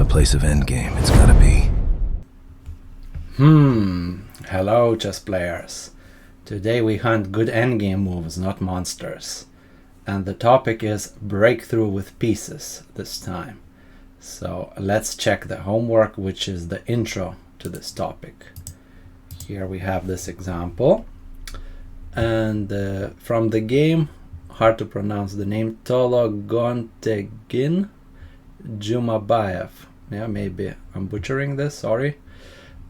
place of endgame, it's gotta be. Hello, chess players. Today we hunt good endgame moves, not monsters. And the topic is breakthrough with pieces this time. So let's check the homework, which is the intro to this topic. Here we have this example. And from the game, hard to pronounce the name, Tolo-Gontegin Jumabayev. Yeah, maybe I'm butchering this, sorry.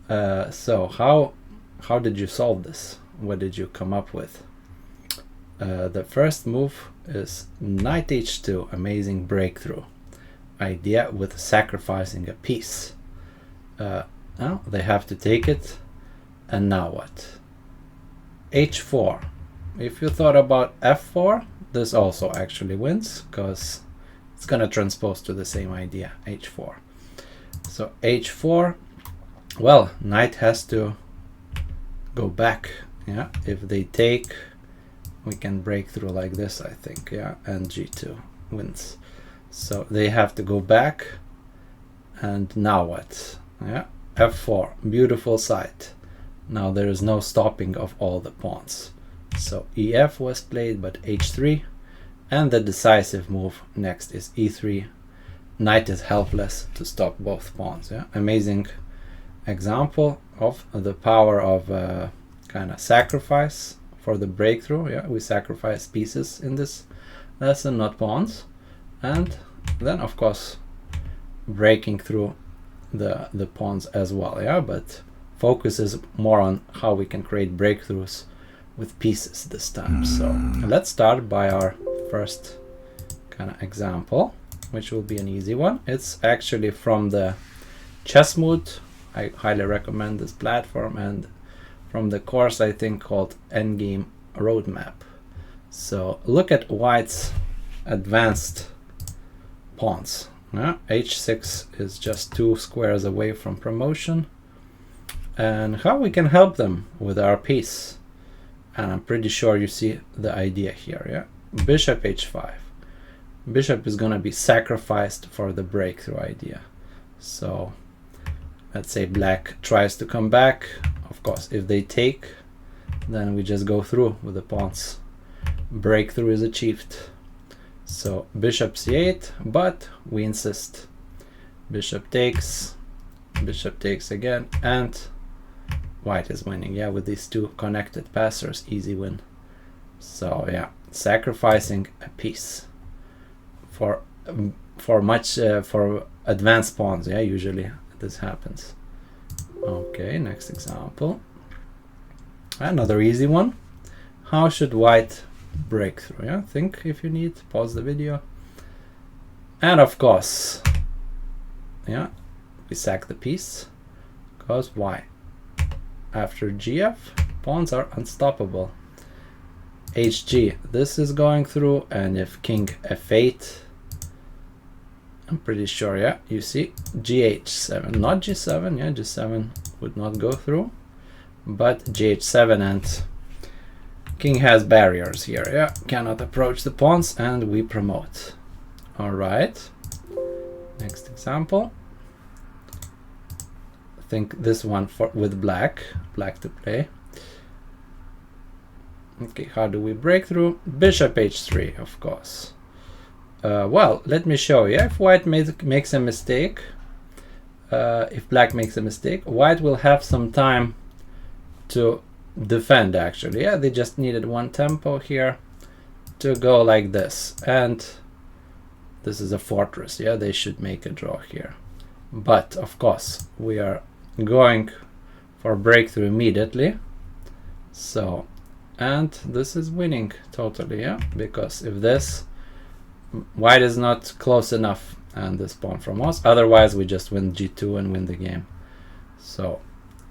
So how did you solve this? What did you come up with? The first move is knight h2, amazing breakthrough idea with sacrificing a piece. Now they have to take it, and now what? h4. If you thought about f4, this also actually wins because it's gonna transpose to the same idea, h4. So h4, well, knight has to go back. Yeah, if they take, we can break through like this, I think. Yeah, and g2 wins. So they have to go back, and now what? Yeah, f4, beautiful site. Now there is no stopping of all the pawns. So ef was played, but h3, and the decisive move next is e3. Knight is helpless to stop both pawns. Yeah, amazing example of the power of kind of sacrifice for the breakthrough. Yeah, we sacrifice pieces in this lesson, not pawns. And then of course breaking through the pawns as well. Yeah, but focus is more on how we can create breakthroughs with pieces this time. So let's start by our first kind of example, which will be an easy one. It's actually from the Chessmood. I highly recommend this platform, and from the course I think called Endgame Roadmap. So look at white's advanced pawns. h6 is just 2 squares away from promotion, and how we can help them with our piece. And I'm pretty sure you see the idea here. Yeah, bishop h5. Bishop is gonna be sacrificed for the breakthrough idea. So let's say black tries to come back. Of course, if they take, then we just go through with the pawns. Breakthrough is achieved. So bishop c8, but we insist. Bishop takes again, and white is winning. Yeah, with these two connected passers, easy win. So yeah, sacrificing a piece for advanced pawns. Yeah, usually this happens. Okay, next example. Another easy one. How should white break through? Yeah, think if you need, pause the video. And of course, yeah, we sack the piece, because why? After gf, pawns are unstoppable. hg, this is going through, and if king f8, I'm pretty sure, yeah, you see, gh7, not g7, yeah, g7 would not go through, but gh7, and king has barriers here, yeah, cannot approach the pawns, and we promote. All right, next example. I think this one with black to play. Okay, how do we break through? Bishop h3, of course. Well, let me show you. If white makes a mistake, if black makes a mistake, white will have some time to defend, actually. Yeah, they just needed one tempo here to go like this. And this is a fortress. Yeah, they should make a draw here. But, of course, we are going for breakthrough immediately. So, and this is winning totally, yeah, because if this, white is not close enough and this pawn from us, otherwise we just win g2 and win the game. So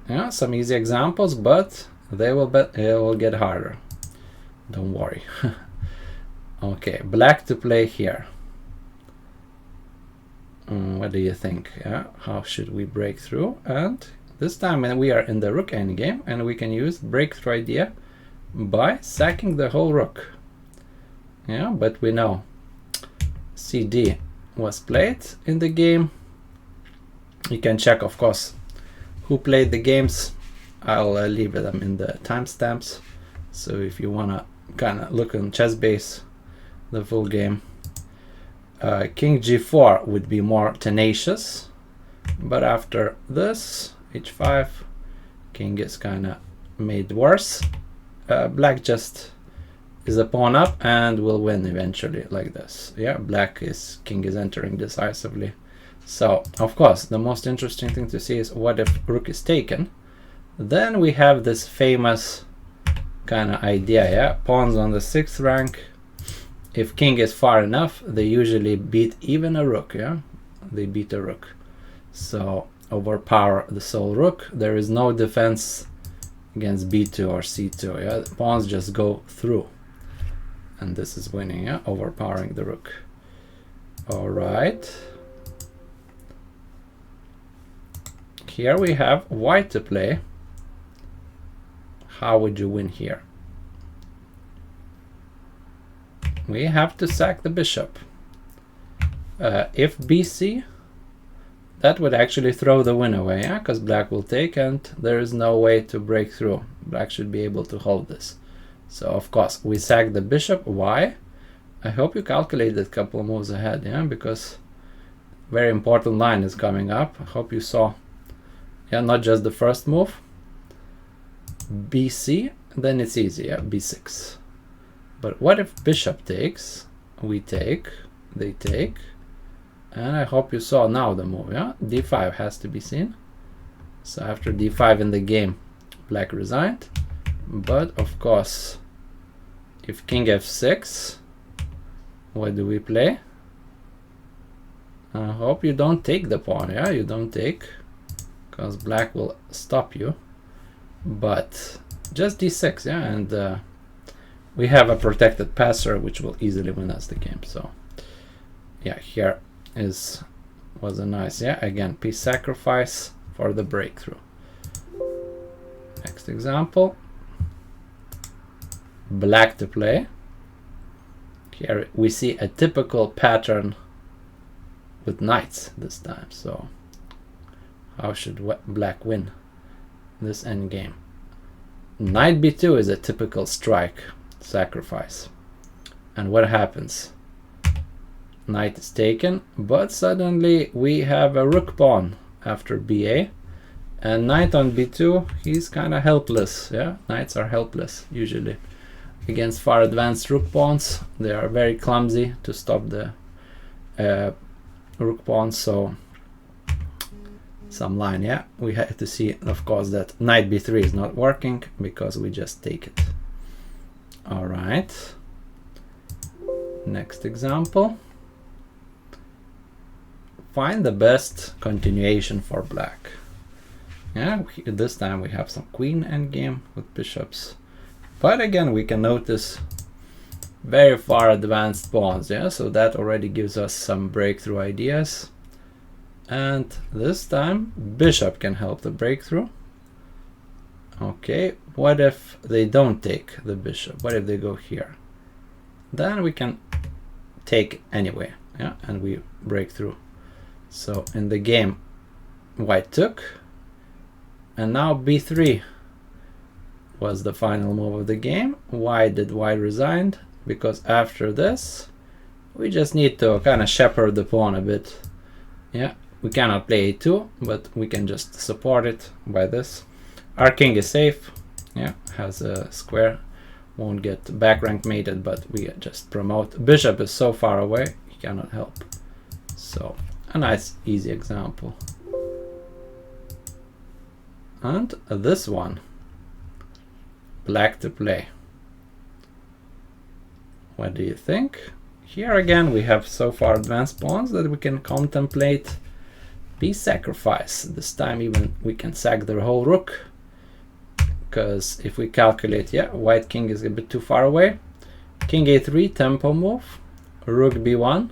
yeah, some easy examples, but it will get harder, don't worry. Okay, black to play here. What do you think? Yeah, how should we break through? And this time we are in the rook endgame, and we can use breakthrough idea by sacking the whole rook. Yeah, but we know CD was played in the game, You can check, of course, who played the games. I'll leave them in the timestamps. So if you want to kind of look on ChessBase, the full game. King g4 would be more tenacious, but after this, h5, king is kind of made worse. Black just is a pawn up and will win eventually like this. Yeah, king is entering decisively. So, of course, the most interesting thing to see is what if rook is taken. Then we have this famous kind of idea, yeah? Pawns on the 6th rank. If king is far enough, they usually beat even a rook, yeah? They beat a rook. So, overpower the sole rook. There is no defense against b2 or c2, yeah? The pawns just go through. And this is winning, yeah? Overpowering the rook. All right. Here we have white to play. How would you win here? We have to sack the bishop. If bc, that would actually throw the win away, yeah? Because black will take and there is no way to break through. Black should be able to hold this. So of course we sack the bishop. Why? I hope you calculated a couple of moves ahead, yeah? Because very important line is coming up. I hope you saw, yeah, not just the first move. bc, then it's easy, yeah, b6. But what if bishop takes? We take, they take, and I hope you saw now the move, yeah? d5 has to be seen. So after d5 in the game, black resigned. But of course, if king f6, what do we play? I hope you don't take the pawn, yeah? You don't take, because black will stop you. But just d6, yeah? And we have a protected passer which will easily win us the game. So yeah, here was a nice, yeah, again, piece sacrifice for the breakthrough. Next example, black to play. Here we see a typical pattern with knights this time. So how should black win this endgame? Knight b2 is a typical strike sacrifice. And what happens? Knight is taken, but suddenly we have a rook pawn after ba, and knight on b2, he's kind of helpless, yeah? Knights are helpless usually against far advanced rook pawns. They are very clumsy to stop the rook pawns. So some line, yeah? We have to see, of course, that knight b3 is not working because we just take it. All right, next example. Find the best continuation for black. Yeah, this time we have some queen endgame with bishops. But again, we can notice very far advanced pawns, yeah? So that already gives us some breakthrough ideas. And this time, bishop can help the breakthrough. Okay, what if they don't take the bishop? What if they go here? Then we can take anyway, yeah, and we break through. So in the game, white took, and now b3 was the final move of the game. Why did white resign? Because after this, we just need to kind of shepherd the pawn a bit. Yeah, we cannot play a2, but we can just support it by this. Our king is safe, yeah, has a square, won't get back rank mated, but we just promote. Bishop is so far away, he cannot help. So, a nice, easy example. And this one, black to play. What do you think? Here again, we have so far advanced pawns that we can contemplate piece sacrifice. This time even we can sack the whole rook. Because if we calculate, yeah, white king is a bit too far away. King a3, tempo move. Rook b1.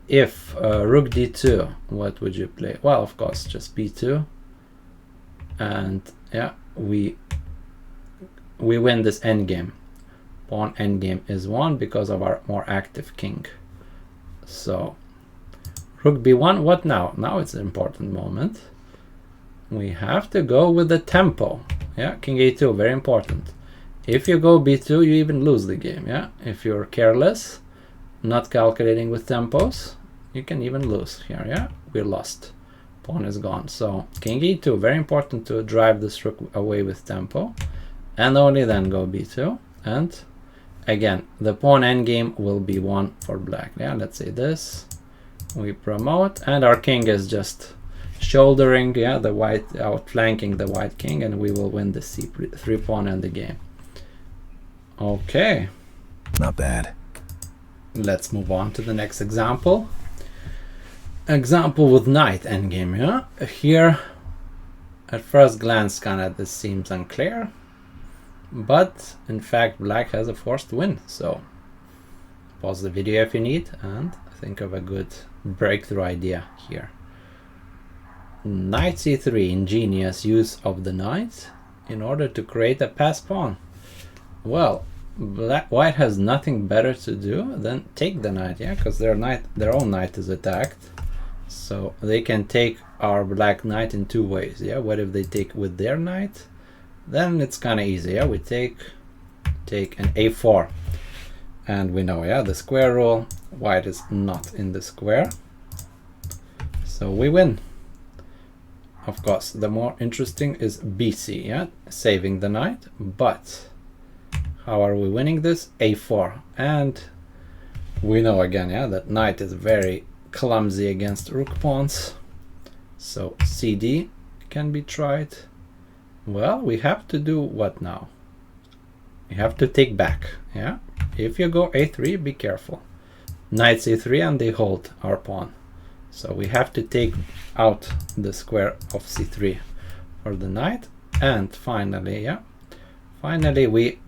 If rook d2, what would you play? Well, of course, just b2. And yeah, we win this endgame. Pawn endgame is won because of our more active king. So Rook b1, what now? Now it's an important moment. We have to go with the tempo. Yeah, king a2, very important. If you go b2, you even lose the game. Yeah, if you're careless, not calculating with tempos, you can even lose here. Yeah, we lost. Pawn is gone. So king e2, very important to drive this rook away with tempo, and only then go b2. And again, the pawn endgame will be won for black. Yeah, let's say this. We promote, and our king is just shouldering, yeah, the white, outflanking the white king, and we will win the c3 pawn and the game. Okay. Not bad. Let's move on to the next example. Example with knight endgame. Yeah, here at first glance, kind of this seems unclear, but in fact, black has a forced win. So pause the video if you need and think of a good breakthrough idea here. Knight c3, ingenious use of the knight in order to create a passed pawn. Well, white has nothing better to do than take the knight, yeah, because their own knight is attacked. So they can take our black knight in two ways. Yeah, what if they take with their knight? Then it's kind of easy. Yeah, we take an a4, and we know, yeah, the square rule. White is not in the square, so we win. Of course, the more interesting is bc, yeah, saving the knight. But how are we winning this? a4, and we know again, yeah, that knight is very clumsy against rook pawns. So cd can be tried. Well, we have to do what now? We have to take back. Yeah, if you go a3, be careful. Knight c3, and they hold our pawn. So we have to take out the square of c3 for the knight. And finally, yeah, finally we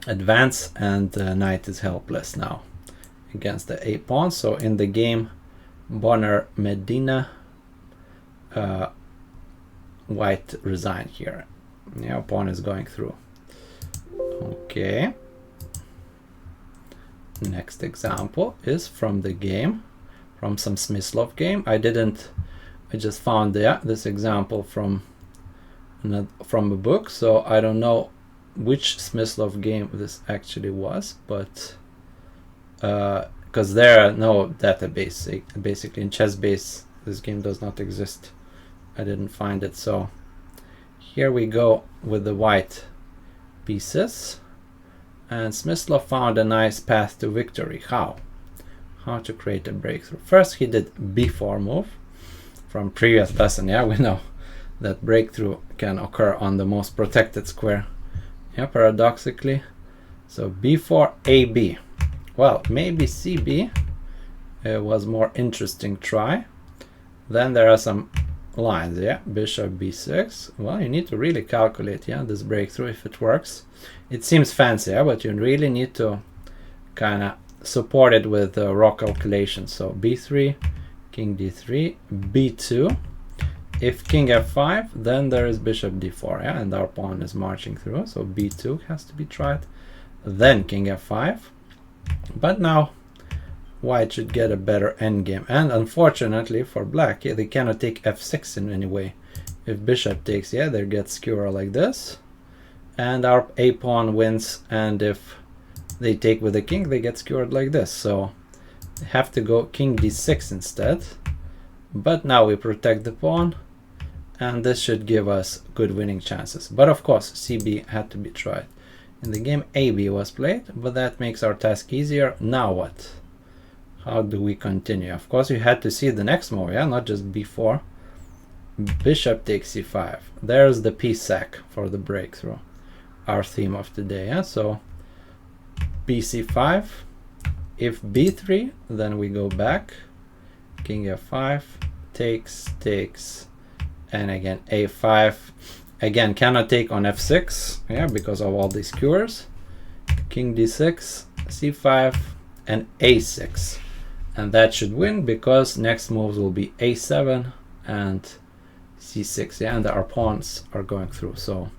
advance, and the knight is helpless now against the a pawn. So in the game Bonner-Medina, white resigned here. Yeah, pawn is going through. Okay. Next example is from the game, from some Smyslov game. I just found this example from a book, so I don't know which Smyslov game this actually was, but because there are no database, basically in ChessBase this game does not exist. I didn't find it. So here we go with the white pieces, and Smyslov found a nice path to victory. How to create a breakthrough? First he did b4 move. From previous lesson, yeah, we know that breakthrough can occur on the most protected square, yeah, paradoxically. So b4 ab. Well, maybe cb was more interesting try. Then there are some lines, yeah, bishop b6. Well, you need to really calculate, yeah, this breakthrough if it works. It seems fancy, yeah, but you really need to kind of support it with raw calculations. So b3, king d3, b2. If king f5, then there is bishop d4, yeah, and our pawn is marching through. So b2 has to be tried. Then king f5. But now white should get a better endgame, and unfortunately for black, yeah, they cannot take f6 in any way. If bishop takes, yeah, they get skewer like this, and our a pawn wins, and if they take with the king, they get skewered like this. So they have to go king d6 instead. But now we protect the pawn, and this should give us good winning chances. But of course cb had to be tried. In the game ab was played, but that makes our task easier. Now what? How do we continue? Of course you had to see the next move, yeah, not just b4. Bishop takes c5. There's the piece sack for the breakthrough, our theme of today, yeah. So bc5. If b3, then we go back. King f5, takes, and again a5. Again, cannot take on f6, yeah, because of all these skewers. King d6, c5, and a6. And that should win, because next moves will be a7 and c6, yeah, and our pawns are going through. So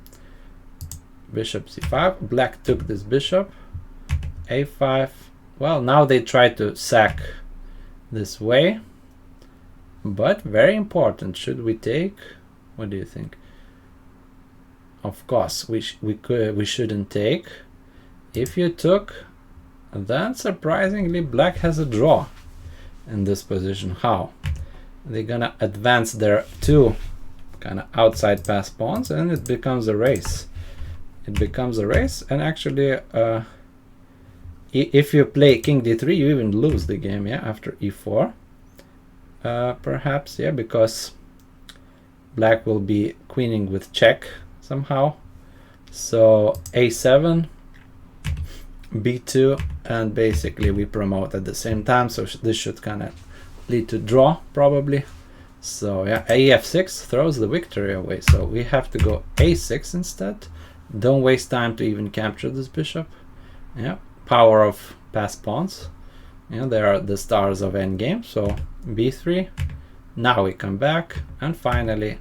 bishop c5, black took this bishop, a5. Well, now they try to sack this way, but very important. Should we take? What do you think? Of course, we shouldn't take. If you took, then surprisingly black has a draw in this position. How? They're gonna advance their two kind of outside pass pawns, and it becomes a race. It becomes a race, and actually, if you play king d3, you even lose the game, yeah, after e4. Perhaps, yeah, because black will be queening with check somehow. So a7, b2, and basically we promote at the same time, so this should kind of lead to draw probably. So yeah, af6 throws the victory away, so we have to go a6 instead. Don't waste time to even capture this bishop. Yeah, power of pass pawns. Yeah, they are the stars of endgame. So b3, now we come back, and finally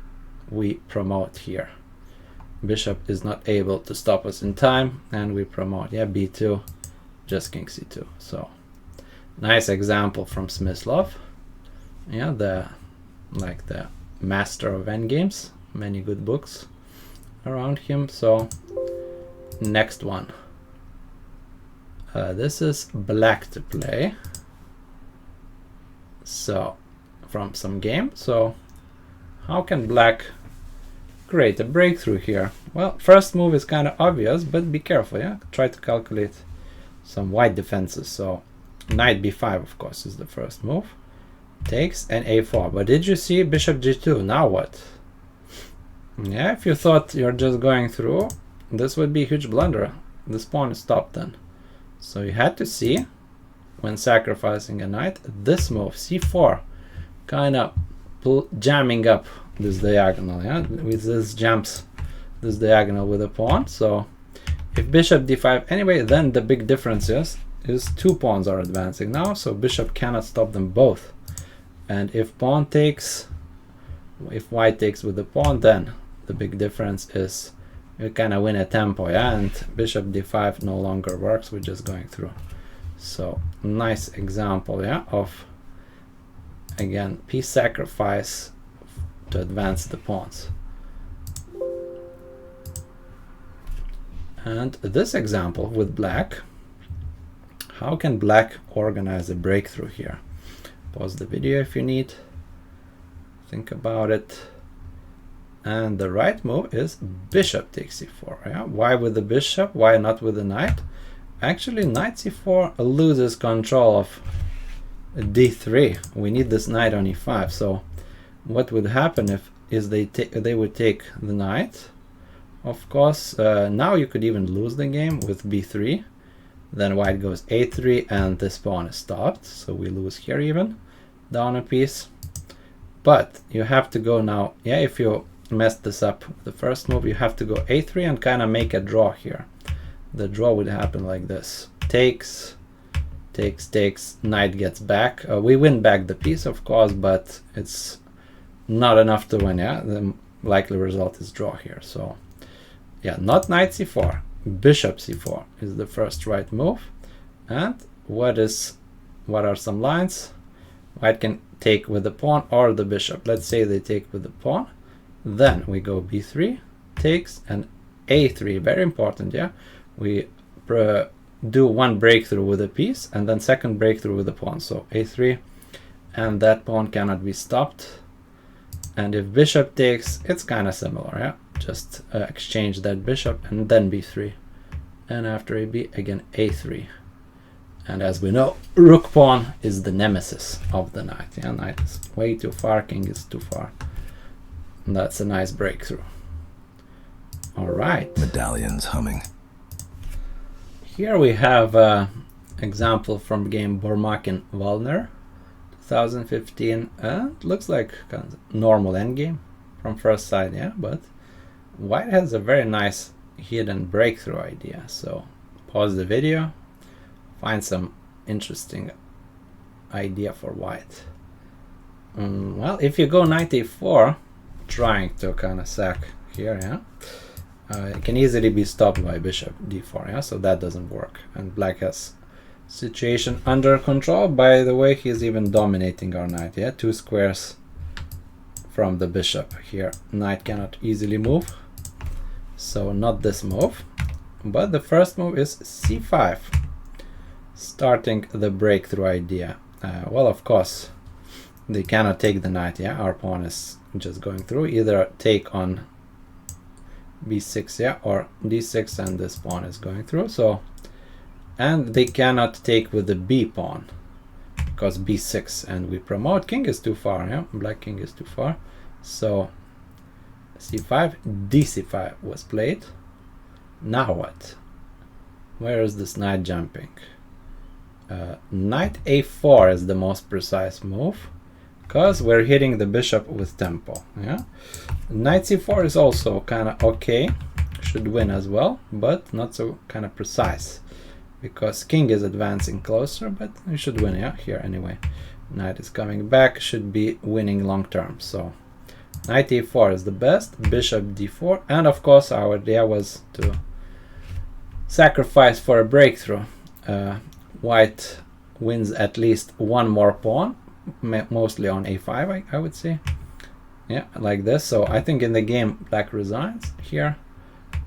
we promote here. Bishop is not able to stop us in time, and we promote. Yeah, b2, just king c2. So nice example from Smyslov. Yeah, the master of endgames. Many good books around him. So next one. This is black to play. So from some game. So how can black create a breakthrough here? Well, first move is kind of obvious, but be careful. Yeah, try to calculate some white defenses. So knight b5, of course, is the first move. Takes, and a4. But did you see bishop g2? Now what? Yeah, if you thought you're just going through, this would be a huge blunder. This pawn is stopped then. So you had to see, when sacrificing a knight, this move, c4, kind of jamming up this diagonal. Yeah, with this jumps this diagonal with a pawn. So if bishop d5 anyway, then the big difference is two pawns are advancing now, so bishop cannot stop them both. And if pawn takes, if white takes with the pawn, then the big difference is you kind of win a tempo, yeah, and bishop d5 no longer works, we're just going through. So nice example, yeah, of, again, piece sacrifice to advance the pawns. And this example with black, how can black organize a breakthrough here? Pause the video if you need. Think about it. And the right move is bishop takes c4. Yeah? Why with the bishop? Why not with the knight? Actually, knight c4 loses control of d3. We need this knight on e5. So what would happen if they would take the knight? Of course, now you could even lose the game with b3. Then white goes a3, and this pawn is stopped. So we lose here even, down a piece. But you have to go now, yeah, if you messed this up with the first move, you have to go a3 and kind of make a draw here. The draw would happen like this. Takes, takes, takes, knight gets back. We win back the piece, of course, but it's not enough to win, yeah? The likely result is draw here. So, yeah, not knight c4. Bishop c4 is the first right move. And what are some lines? White can take with the pawn or the bishop. Let's say they take with the pawn. Then we go b3, takes, and a3. Very important, yeah? We do one breakthrough with a piece, and then second breakthrough with the pawn. So a3, and that pawn cannot be stopped. And if bishop takes, it's kind of similar, yeah? Just exchange that bishop, and then b3. And after ab, again a3. And as we know, rook pawn is the nemesis of the knight. Yeah, knight is way too far, king is too far. And that's a nice breakthrough. All right. Medallions humming. Here we have an example from game Burmakin-Valner, 2015. Looks like kind of normal endgame from first side, yeah, but white has a very nice hidden breakthrough idea. So pause the video, find some interesting idea for white. Well, if you go knight a4, trying to kind of sack here, yeah, it can easily be stopped by bishop d4, yeah, so that doesn't work. And black has situation under control. By the way, he's even dominating our knight, yeah, 2 squares from the bishop here. Knight cannot easily move, so not this move, but the first move is c5, starting the breakthrough idea. Well, of course, they cannot take the knight. Yeah, our pawn is just going through. Either take on b6, yeah, or d6, and this pawn is going through. So, and they cannot take with the b pawn because b6, and we promote. King is too far. Yeah, black king is too far. So c5, dc5 was played. Now what? Where is this knight jumping? Knight a4 is the most precise move, because we're hitting the bishop with tempo. Yeah, knight c4 is also kind of okay, should win as well, but not so kind of precise, because king is advancing closer, but we should win. Yeah, here anyway. Knight is coming back, should be winning long term. So knight a4 is the best, bishop d4, and of course our idea was to sacrifice for a breakthrough. White wins at least one more pawn, mostly on a5, I would say. Yeah, like this. So I think in the game black resigns here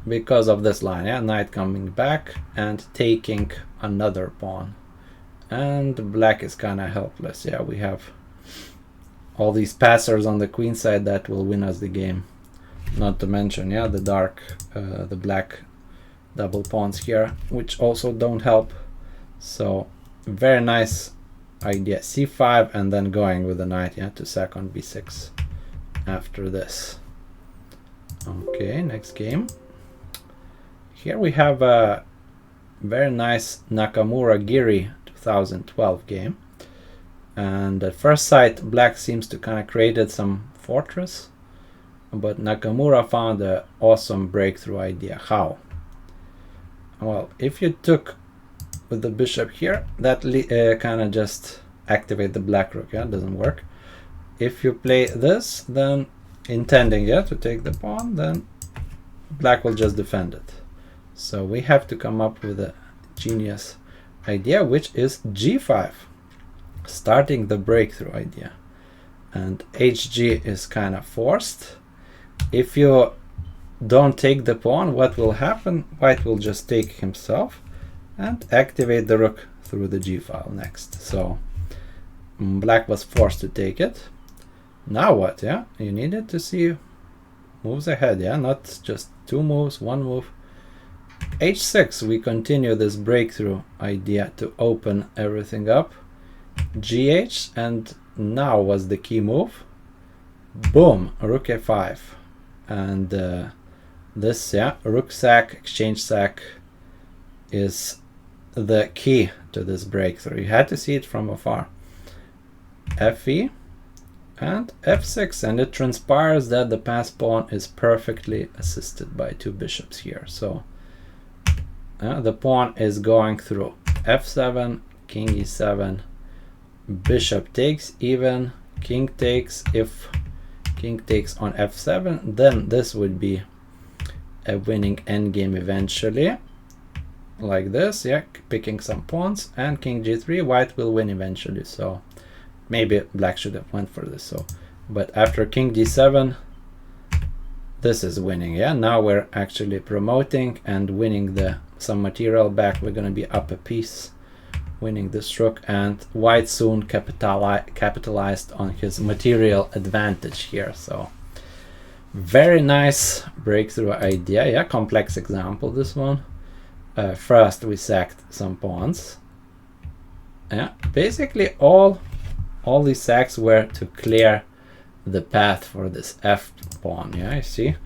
because of this line. Yeah, knight coming back and taking another pawn, and black is kind of helpless. Yeah, we have all these passers on the queen side that will win us the game. Not to mention, yeah, the black double pawns here, which also don't help. So very nice idea, c5, and then going with the knight, yeah, to sack on b6 after this. Okay, next game. Here we have a very nice Nakamura-Giri 2012 game, and at first sight black seems to kind of created some fortress, but Nakamura found an awesome breakthrough idea. How? Well, if you took with the bishop here, that kind of just activate the black rook. Yeah, doesn't work. If you play this, then intending, yeah, to take the pawn, then black will just defend it. So we have to come up with a genius idea, which is g5, starting the breakthrough idea. And hg is kind of forced. If you don't take the pawn, what will happen? White will just take himself and activate the rook through the g file next. So black was forced to take it. Now what? Yeah, you needed to see moves ahead. Yeah, not just two moves, one move. h6, we continue this breakthrough idea to open everything up. gh, and now was the key move. Boom, rook a5, and this, yeah, rook sack, exchange sack is the key to this breakthrough. You had to see it from afar. fe and f6, and it transpires that the pass pawn is perfectly assisted by two bishops here. So the pawn is going through f7, king e7, bishop takes even, king takes. If king takes on f7, then this would be a winning endgame eventually, like this. Yeah, picking some pawns, and king g3, white will win eventually. So maybe black should have went for this. So, but after king d7, this is winning. Yeah, now we're actually promoting and winning some material back. We're going to be up a piece, winning this rook, and white soon capitalized on his material advantage here. So very nice breakthrough idea. Yeah, complex example, this one. First we sacked some pawns. Yeah, basically all these sacks were to clear the path for this f pawn. Yeah, you see,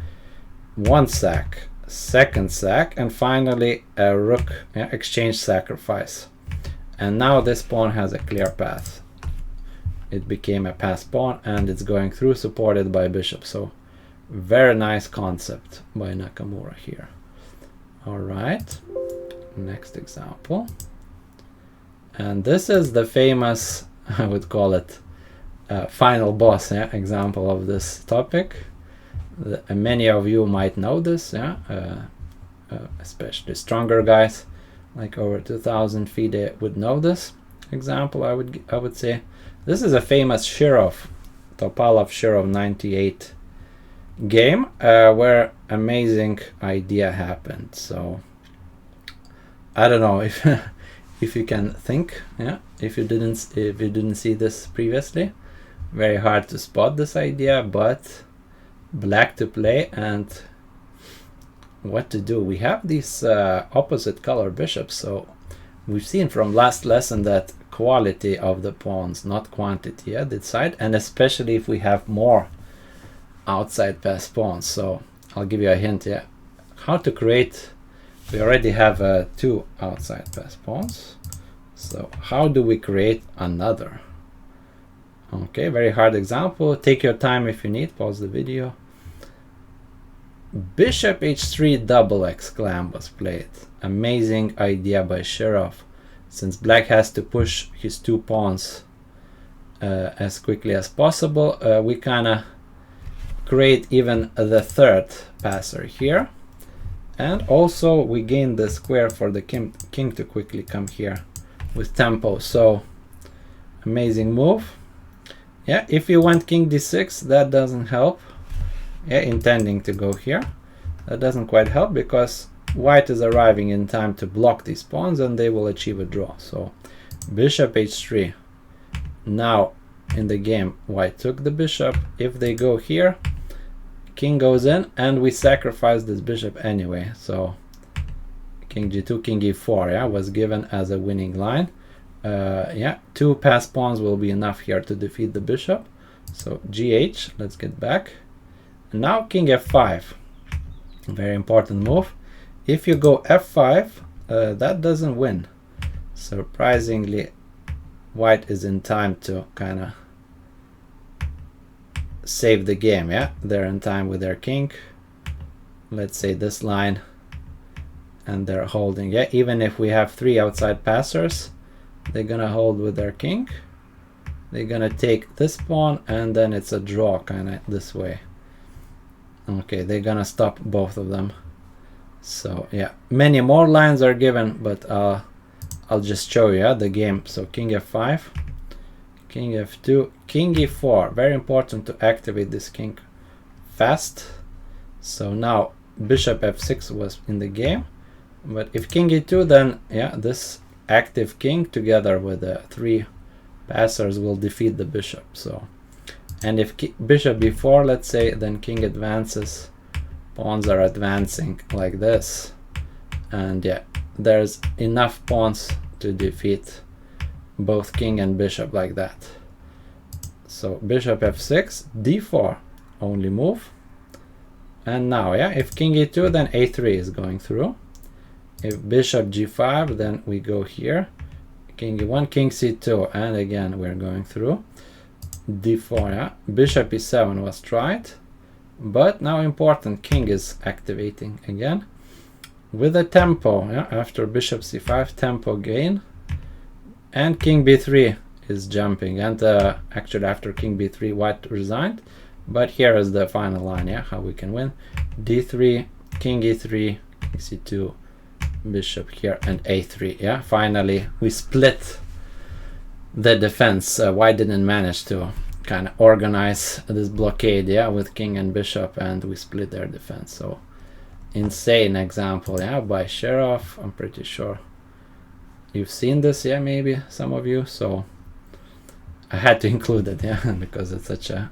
one sack, second sack, and finally a rook, yeah, exchange sacrifice. And now this pawn has a clear path. It became a pass pawn, and it's going through, supported by bishop. So very nice concept by Nakamura here. All right, next example. And this is the famous, I would call it, final boss, yeah, example of this topic. Many of you might know this, yeah, especially stronger guys, like over 2000 FIDE would know this example. I would say this is a famous Shirov Topalov-Shirov 98 game, where amazing idea happened. So I don't know if if you can think, yeah, if you didn't see this previously. Very hard to spot this idea, but black to play. And what to do? We have these opposite color bishops, so we've seen from last lesson that quality of the pawns, not quantity, yeah, decide, and especially if we have more outside pass pawns. So I'll give you a hint, yeah, how to create. We already have 2 outside pass pawns, so how do we create another? Okay, very hard example. Take your time if you need, pause the video. Bishop h3 double exclam was played. Amazing idea by Shirov. Since black has to push his 2 pawns as quickly as possible, we kind of create even the 3rd passer here. And also we gain the square for the king to quickly come here with tempo. So amazing move. Yeah, if you went king d6, that doesn't help. Yeah, intending to go here, that doesn't quite help because white is arriving in time to block these pawns and they will achieve a draw. So bishop h3. Now in the game white took the bishop. If they go here, king goes in and we sacrifice this bishop anyway. So king g2, king e4, yeah, was given as a winning line. Yeah, 2 pass pawns will be enough here to defeat the bishop. So gh, let's get back. Now king f5, very important move. If you go f5, that doesn't win. Surprisingly, white is in time to kind of save the game. Yeah, they're in time with their king. Let's say this line, and they're holding. Yeah, even if we have 3 outside passers, they're gonna hold with their king. They're gonna take this pawn, and then it's a draw kind of this way. Okay, they're gonna stop both of them. So yeah, many more lines are given, but I'll just show you the game. So king f5, king f2, king e4. Very important to activate this king fast. So now bishop f6 was in the game, but if king e2, then yeah, this active king together with the 3 passers will defeat the bishop. So, and if bishop b4, let's say, then king advances, pawns are advancing like this, and yeah, there's enough pawns to defeat both king and bishop like that. So bishop f6, d4 only move, and now yeah, if king e2, then a3 is going through. If bishop g5, then we go here, king e1, king c2, and again we're going through. d4, yeah, bishop e7 was tried, but now important, king is activating again with a tempo. Yeah, after bishop c5, tempo gain, and king b3 is jumping, and actually after king b3 white resigned, but here is the final line, yeah, how we can win. d3, king e3, king c2, bishop here, and a3. Yeah, finally we split the defense. White didn't manage to kind of organize this blockade, yeah, with king and bishop, and we split their defense. So insane example, yeah, by Shirov. I'm pretty sure you've seen this, yeah, maybe some of you. So I had to include it, yeah, because it's such a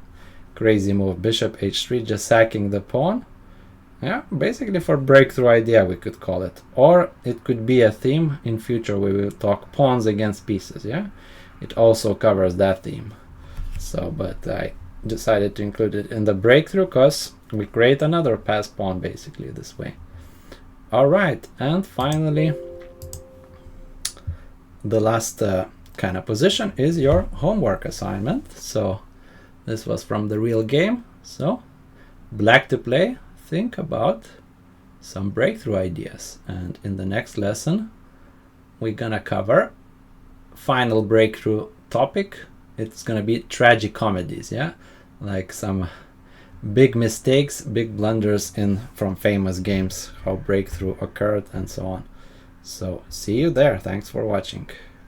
crazy move. Bishop h3, just sacking the pawn. Yeah, basically for breakthrough idea we could call it, or it could be a theme in future. We will talk pawns against pieces. Yeah, it also covers that theme. So, but I decided to include it in the breakthrough because we create another pass pawn basically this way. All right, and finally, the last kind of position is your homework assignment. So this was from the real game. So black to play. Think about some breakthrough ideas, and in the next lesson we're gonna cover final breakthrough topic. It's gonna be tragic comedies, yeah, like some big mistakes, big blunders in from famous games, how breakthrough occurred and so on. So see you there. Thanks for watching.